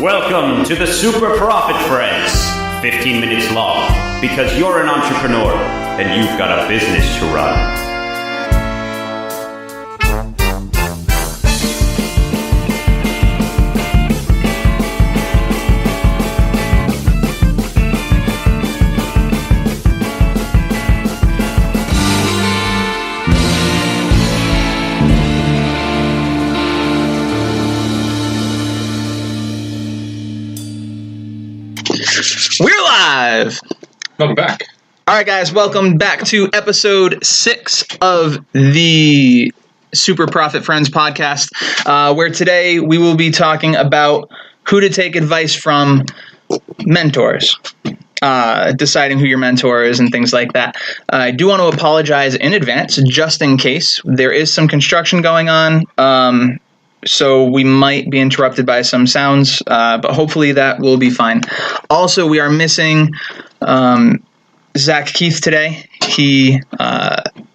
Welcome to the Super Profit Friends. 15 minutes long, because you're an entrepreneur and you've got a business to run. We're live! Welcome back. Alright guys, welcome back to episode 6 of the Super Profit Friends podcast, where today we will be talking about who to take advice from, mentors, deciding who your mentor is and things like that. I do want to apologize in advance, just in case. There is some construction going on, so we might be interrupted by some sounds, but hopefully that will be fine. Also, we are missing Zach Keith today. He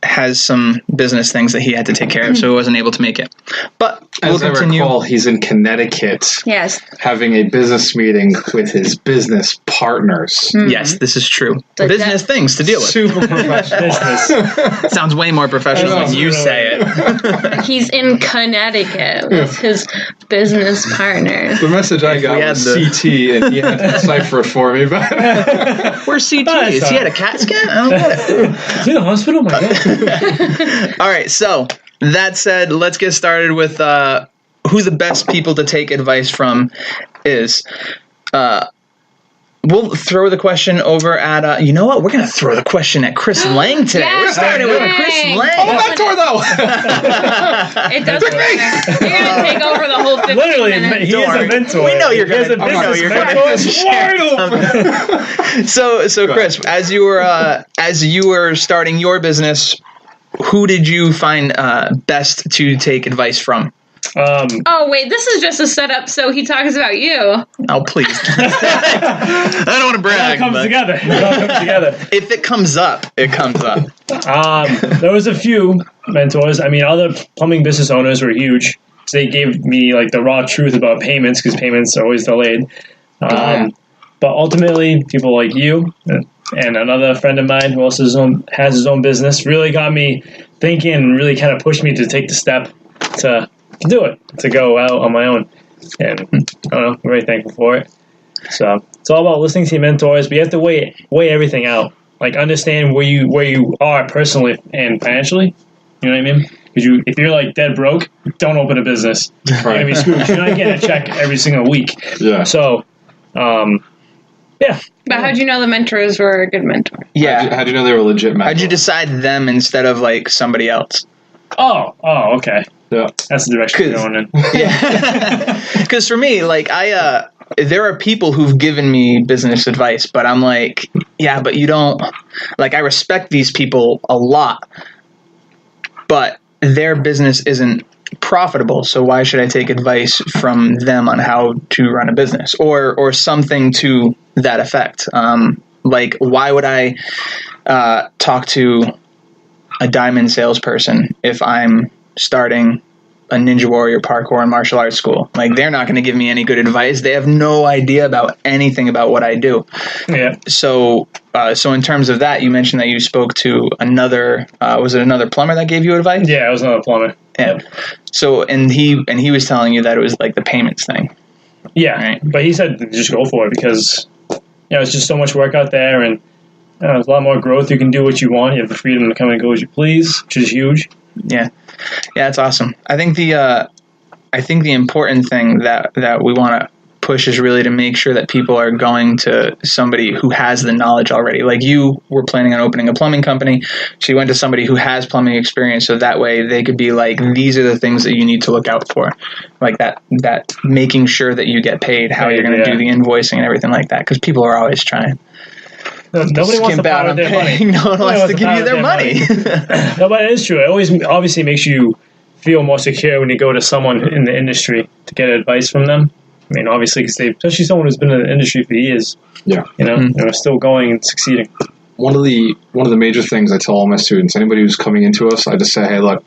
has some business things that he had to take care of, so he wasn't able to make it. But we'll continue. I recall, he's in Connecticut. Yes. Having a business meeting with his business partners. Mm-hmm. Yes, this is true. So business things to deal with. Super professional. Sounds way more professional when you say it. He's in Connecticut with his business partner. The message I got was CT, and he had to decipher it for me. But where's CT? Is he at a CAT scan? I don't get it. Is he in the hospital? My God. All right, so that said, let's get started with who the best people to take advice from is. We'll throw the question over at, you know what? We're going to throw the question at Chris Lang today. Yeah, We're starting with Chris Lang. I'm a mentor, though. It doesn't matter. You're going to take over the whole 15 Literally, minutes. he is a mentor. We know you're going to So Chris, as you were starting your business, who did you find best to take advice from? Oh, wait, this is just a setup, so he talks about you. Oh, please. I don't want to brag. It all comes together. It all comes together. If it comes up, it comes up. There was a few mentors. I mean, other plumbing business owners were huge. So they gave me like the raw truth about payments, because payments are always delayed. But ultimately, people like you and another friend of mine who also has his own business really got me thinking and really kind of pushed me to take the step to do it, to go out on my own. And I don't know, I'm very thankful for it. So it's all about listening to your mentors, but you have to weigh everything out. Like, understand where you are personally and financially. You know what I mean? Because if you're like dead broke, don't open a business. Right. You're gonna be screwed. You're not getting a check every single week. Yeah. So, yeah. But how'd you know the mentors were a good mentor? Yeah. How'd you know they were legit mentors? How'd you decide them instead of like somebody else? Oh, okay. Yeah. That's the direction you're going in. Yeah. Because for me, like, there are people who've given me business advice, but I'm like, yeah, but you don't, like, I respect these people a lot, but their business isn't profitable, so why should I take advice from them on how to run a business or something to that effect? Like, why would I talk to a diamond salesperson if I'm starting a Ninja Warrior parkour and martial arts school? Like, they're not going to give me any good advice. They have no idea about anything about what I do. Yeah. So in terms of that, you mentioned that you spoke to another, was it another plumber that gave you advice? Yeah, it was another plumber. Yeah. So, and he was telling you that it was like the payments thing. Yeah. Right. But he said just go for it because, it's just so much work out there, and there's a lot more growth. You can do what you want. You have the freedom to come and go as you please, which is huge. Yeah, it's awesome. I think the important thing that we want to push is really to make sure that people are going to somebody who has the knowledge already. Like, you were planning on opening a plumbing company, so you went to somebody who has plumbing experience, so that way they could be like, these are the things that you need to look out for, like that making sure that you get paid, how you're going to do the invoicing and everything like that, because people are always trying. Nobody wants to power their money. No one wants to give you their money. No, but it is true. It always obviously makes you feel more secure when you go to someone in the industry to get advice from them. I mean, obviously, because especially someone who's been in the industry for years. Yeah. And are still going and succeeding. One of the major things I tell all my students, anybody who's coming into us, I just say, hey, look,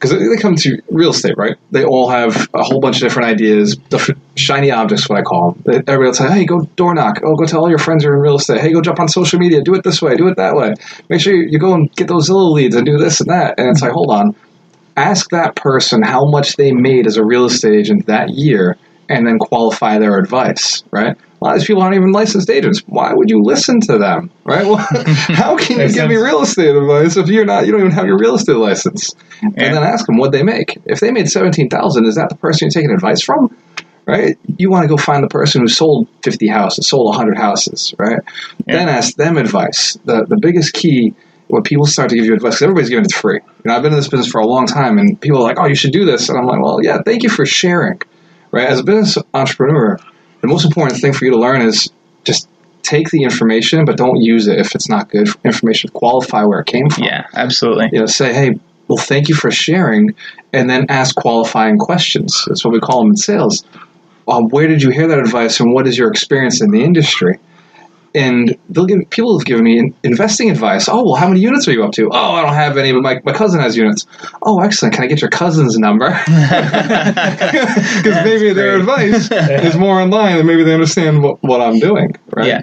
because they come to real estate, right? They all have a whole bunch of different ideas, the shiny objects, what I call them. Everybody will say, hey, go door knock. Oh, go tell all your friends you're in real estate. Hey, go jump on social media. Do it this way. Do it that way. Make sure you go and get those Zillow leads and do this and that. And it's like, hold on. Ask that person how much they made as a real estate agent that year and then qualify their advice, right? A lot of these people aren't even licensed agents. Why would you listen to them, right? Well, how can you give me real estate advice if you don't even have your real estate license? Yeah. And then ask them what they make. If they made $17,000, is that the person you're taking advice from, right? You want to go find the person who sold 50 houses, sold 100 houses, right? Yeah. Then ask them advice. The biggest key when people start to give you advice, because everybody's giving it free. I've been in this business for a long time, and people are like, oh, you should do this. And I'm like, well, yeah, thank you for sharing, right? As a business entrepreneur, the most important thing for you to learn is just take the information, but don't use it if it's not good information. Qualify where it came from. Yeah, absolutely. Say, hey, well, thank you for sharing, and then ask qualifying questions. That's what we call them in sales. Where did you hear that advice, and what is your experience in the industry? And people have given me investing advice. Oh, well, how many units are you up to? Oh, I don't have any, but my cousin has units. Oh, excellent. Can I get your cousin's number? Because maybe their advice is more in line, and maybe they understand what I'm doing, right? Yeah.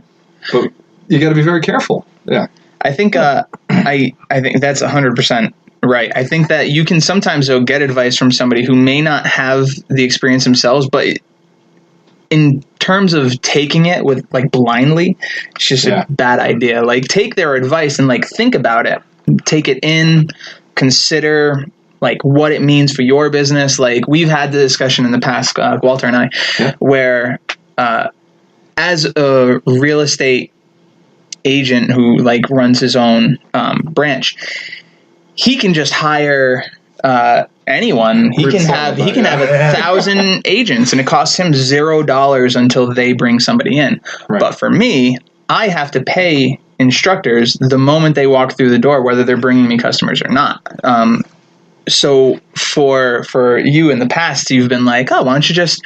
But you got to be very careful. Yeah. I think I think that's 100% right. I think that you can sometimes, though, get advice from somebody who may not have the experience themselves, but in terms of taking it with blindly, it's just a bad idea. Take their advice and think about it, take it in, consider what it means for your business. We've had the discussion in the past, Walter and I, where as a real estate agent who runs his own branch, he can just hire anyone. He can have 1,000 agents, and it costs him $0 until they bring somebody in. Right. But for me, I have to pay instructors the moment they walk through the door, whether they're bringing me customers or not. So for you in the past, you've been like, oh, why don't you just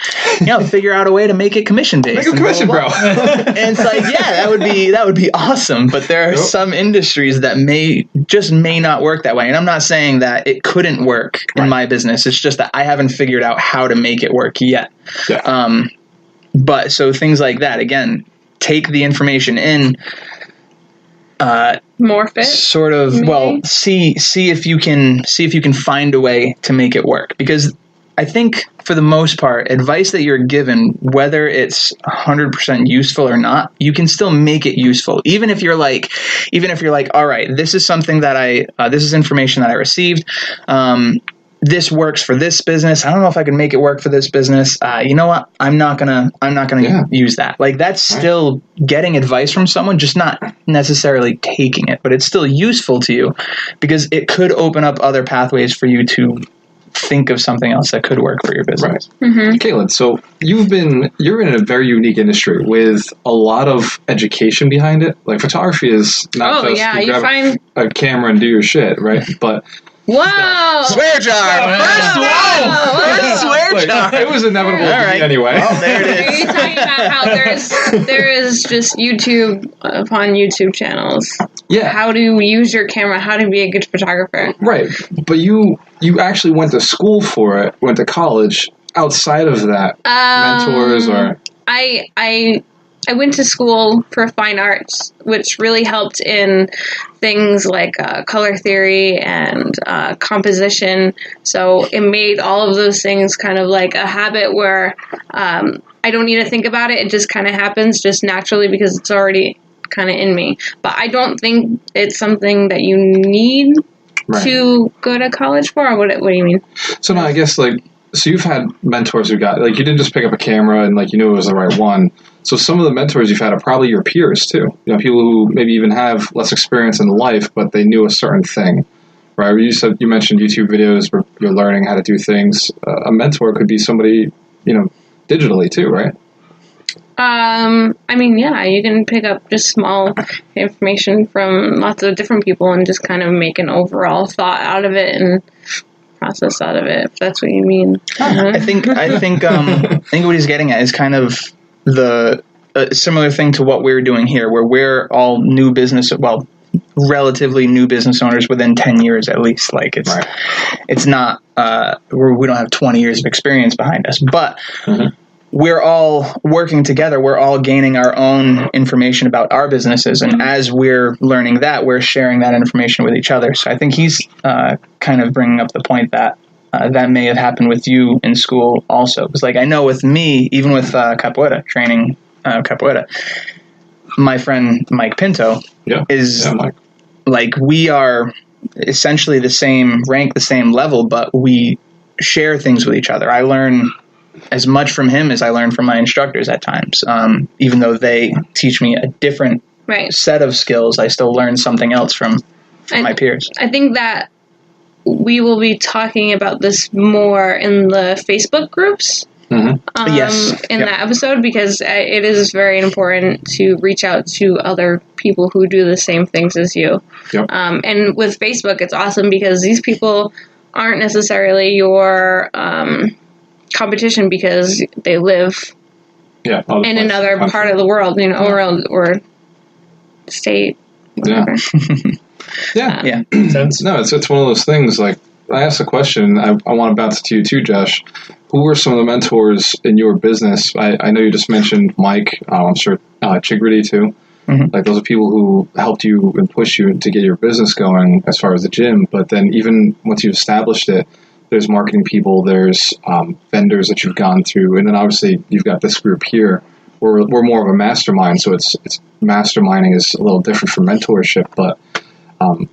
figure out a way to make it commission based? Make a commission, bro. And it's that would be awesome. But there are some industries that may not work that way. And I'm not saying that it couldn't work in my business. It's just that I haven't figured out how to make it work yet. Yeah. But so things like that, again, take the information in. Morph it, sort of. Maybe? Well, see if you can find a way to make it work, because I think for the most part, advice that you're given, whether it's 100% useful or not, you can still make it useful. Even if you're like, all right, this is something that this is information that I received. This works for this business. I don't know if I can make it work for this business. You know what? I'm not gonna use that. That's still getting advice from someone, just not necessarily taking it, but it's still useful to you because it could open up other pathways for you to think of something else that could work for your business. Right. Mm-hmm. Caitlin, so you're in a very unique industry with a lot of education behind it. Photography is not you grab a camera and do your shit, right? But whoa! Swear jar! First swear jar! It was inevitable anyway. Oh, there it is. Are you talking about how there is just YouTube upon YouTube channels? Yeah. How to use your camera, how to be a good photographer. Right. But you actually went to school for it, went to college outside of that. Mentors or... I went to school for fine arts, which really helped in things like color theory and composition. So it made all of those things kind of like a habit where I don't need to think about it. It just kind of happens just naturally because it's already kind of in me. But I don't think it's something that you need to go to college for. Or what do you mean? So now I guess so you've had mentors who got, you didn't just pick up a camera and you knew it was the right one. So some of the mentors you've had are probably your peers too. People who maybe even have less experience in life, but they knew a certain thing, right? You mentioned YouTube videos where you're learning how to do things. A mentor could be somebody, digitally too, right? You can pick up just small information from lots of different people and just kind of make an overall thought out of it and process out of it, if that's what you mean. I think what he's getting at is kind of the similar thing to what we're doing here, where we're all new business. Well, relatively new business owners within 10 years at least. Like it's not, we don't have 20 years of experience behind us, but we're all working together. We're all gaining our own information about our businesses. And as we're learning that, we're sharing that information with each other. So I think he's kind of bringing up the point that that may have happened with you in school also. Because like I know with me, even with capoeira, training capoeira, my friend Mike Pinto is like we are essentially the same rank, the same level, but we share things with each other. I learn as much from him as I learn from my instructors at times. Even though they teach me a different set of skills, I still learn something else from my peers. I think that we will be talking about this more in the Facebook groups. In that episode, because it is very important to reach out to other people who do the same things as you. And with Facebook, it's awesome because these people aren't necessarily your competition because they live in another part of the world, or state. Whatever. No, it's one of those things. Like I asked a question, I want to bounce it to you too, Josh. Who were some of the mentors in your business? I know you just mentioned Mike. I'm sure Chigrity too. Like those are people who helped you and pushed you to get your business going as far as the gym. But then even once you've established it, there's marketing people, there's vendors that you've gone through, and then obviously you've got this group here. We're more of a mastermind, so it's masterminding is a little different from mentorship. But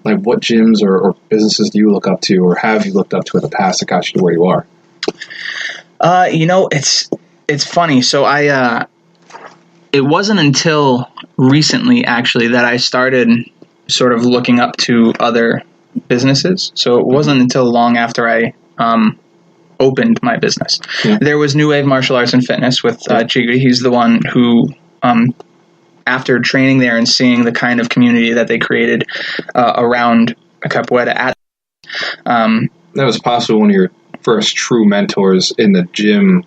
like, what gyms or businesses do you look up to, or have you looked up to in the past that got you to where you are? It's funny. So it wasn't until recently actually that I started sort of looking up to other businesses. So it wasn't until long after I opened my business. There was New Wave Martial Arts and Fitness with Chigri. He's the one who, after training there and seeing the kind of community that they created around capoeira, that was possibly one of your first true mentors in the gym.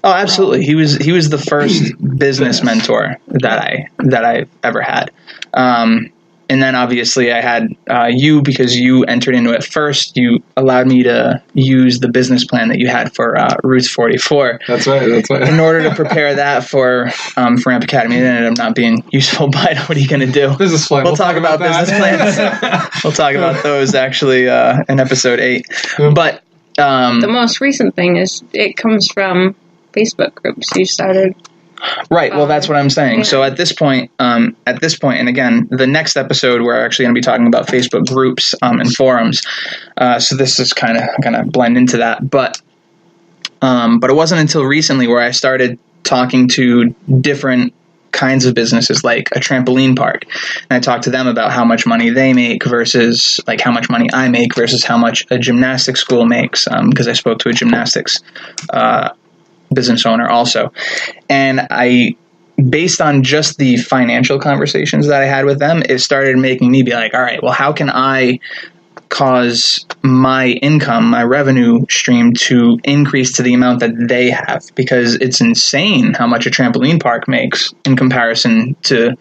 Oh, absolutely. He was the first business mentor that I ever had. And then obviously I had you, because you entered into it first. You allowed me to use the business plan that you had for Roots 44. That's right. In order to prepare that for Ramp Academy. It ended up not being useful, but what are you going to do? Business plan. We'll talk about business plans. We'll talk about those actually in episode 8. But the most recent thing is it comes from Facebook groups you started. Right. Well, that's what I'm saying. Yeah. So at this point, and again, the next episode we're actually going to be talking about Facebook groups and forums. So this is kind of going to blend into that. But it wasn't until recently where I started talking to different kinds of businesses, like a trampoline park, and I talked to them about how much money they make versus like how much money I make versus how much a gymnastics school makes. Because I spoke to a gymnastics business owner also. And based on just the financial conversations that I had with them, it started making me be like, all right, well, how can I cause my income, my revenue stream to increase to the amount that they have? Because it's insane how much a trampoline park makes in comparison to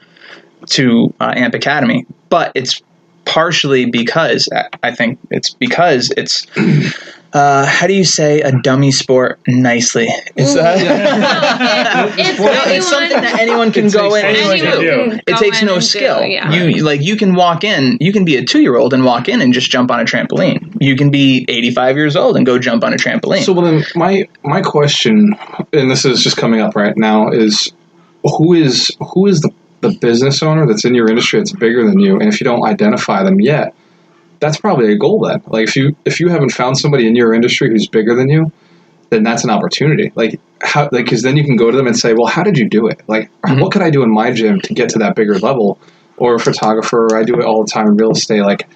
Amp Academy. But it's partially because I think it's because it's how do you say a dummy sport nicely? It's it's something that anyone can go in and do. It takes no skill. You can walk in. You can be a 2-year-old and walk in and just jump on a trampoline. You can be 85 years old and go jump on a trampoline. So then my question, and this is just coming up right now, is who is the business owner that's in your industry that's bigger than you, and if you don't identify them yet, that's probably a goal then. Like if you haven't found somebody in your industry who's bigger than you, then that's an opportunity. Because then you can go to them and say, well, how did you do it? Like, what could I do in my gym to get to that bigger level? Or a photographer, or I do it all the time in real estate. Like,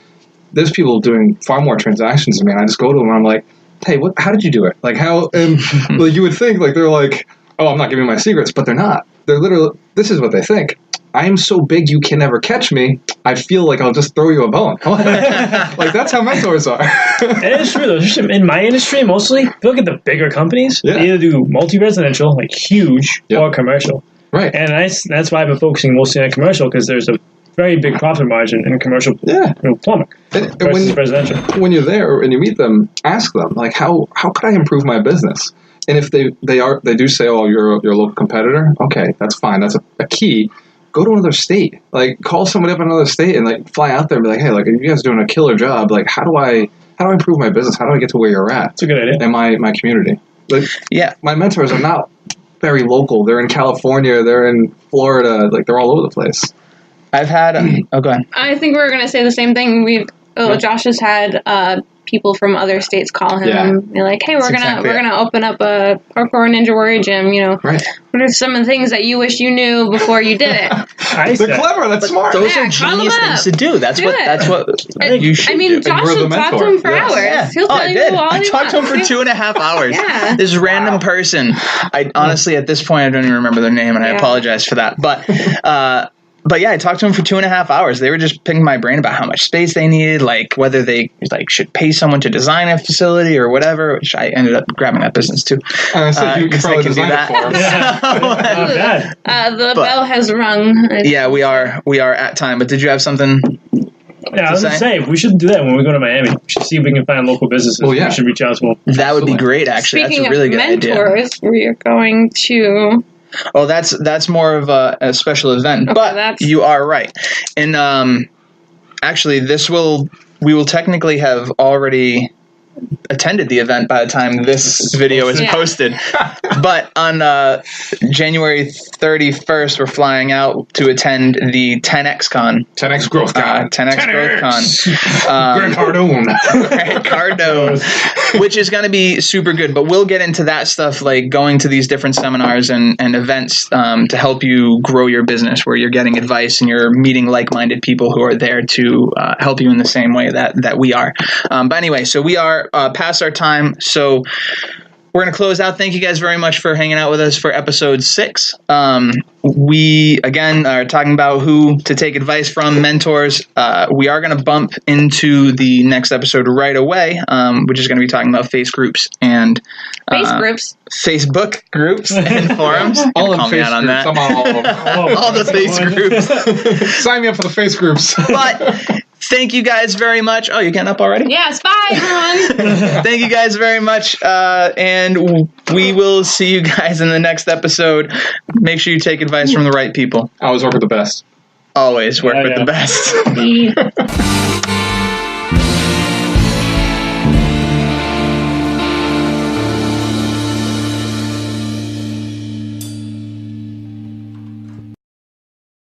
there's people doing far more transactions than me, and I just go to them and I'm like, hey, how did you do it? Like, how? And like, you would think like they're like, oh, I'm not giving my secrets, but they're not. They're literally, this is what they think. I am so big you can never catch me. I feel like I'll just throw you a bone. Like, that's how mentors are. It is true, though. In my industry, mostly, if you look at the bigger companies, they either do multi-residential, like huge, or commercial. Right. And that's why I've been focusing mostly on commercial, because there's a very big profit margin in commercial plumbing versus residential. When you're there and you meet them, ask them like, how could I improve my business? And if they do say, oh, you're your local competitor, okay, that's fine. That's a key. Go to another state. Like, call somebody up in another state and like fly out there and be like, hey, like, you guys are doing a killer job. Like, how do I improve my business? How do I get to where you're at? That's a good idea. In my community. Like, my mentors are not very local. They're in California. They're in Florida. Like, they're all over the place. I've had. Go ahead. I think we're gonna say the same thing. Josh has had people from other states call him. And be like, hey, we're gonna open up a Parkour Ninja Warrior gym. You know, what are some of the things that you wish you knew before you did it? They're clever. That's smart. Those are genius things to do. That's what you should. I mean, do. Josh will talk to him for hours. Yeah. He'll tell you all I talked to him for 2.5 hours. Yeah. This random person. I honestly, at this point, I don't even remember their name, and I apologize for that. But yeah, I talked to them for 2.5 hours. They were just picking my brain about how much space they needed, like whether they like should pay someone to design a facility or whatever. Which I ended up grabbing that business too. So you probably designed it for them. The bell has rung. Yeah, we are at time. But did you have something? Yeah, I was gonna say we should do that when we go to Miami. We should see if we can find local businesses. Well, yeah. We should reach out to them. That would be great. Actually, Speaking that's a really of good mentors, idea. we are going to. Oh, that's more of a special event. Okay, but you are right. And actually, we will technically have already attended the event by the time this video is posted. But on January 31st, we're flying out to attend the 10X Con. 10X Growth Con. 10X Growth Con. Grant Cardone. Grant Cardone. Which is going to be super good. But we'll get into that stuff, like going to these different seminars and events to help you grow your business, where you're getting advice and you're meeting like-minded people who are there to help you in the same way that we are. But anyway, so we are past our time. So we're going to close out. Thank you guys very much for hanging out with us for episode 6. We, again, are talking about who to take advice from, mentors. We are going to bump into the next episode right away, which is going to be talking about Facebook groups and Facebook groups and forums. All of Call me out on that. I'm on all of them. All the face groups. Sign me up for the face groups. But thank you guys very much. Oh, you're getting up already? Yes, bye, everyone. Thank you guys very much. And we will see you guys in the next episode. Make sure you take advice from the right people. I always work with the best. Always work with the best.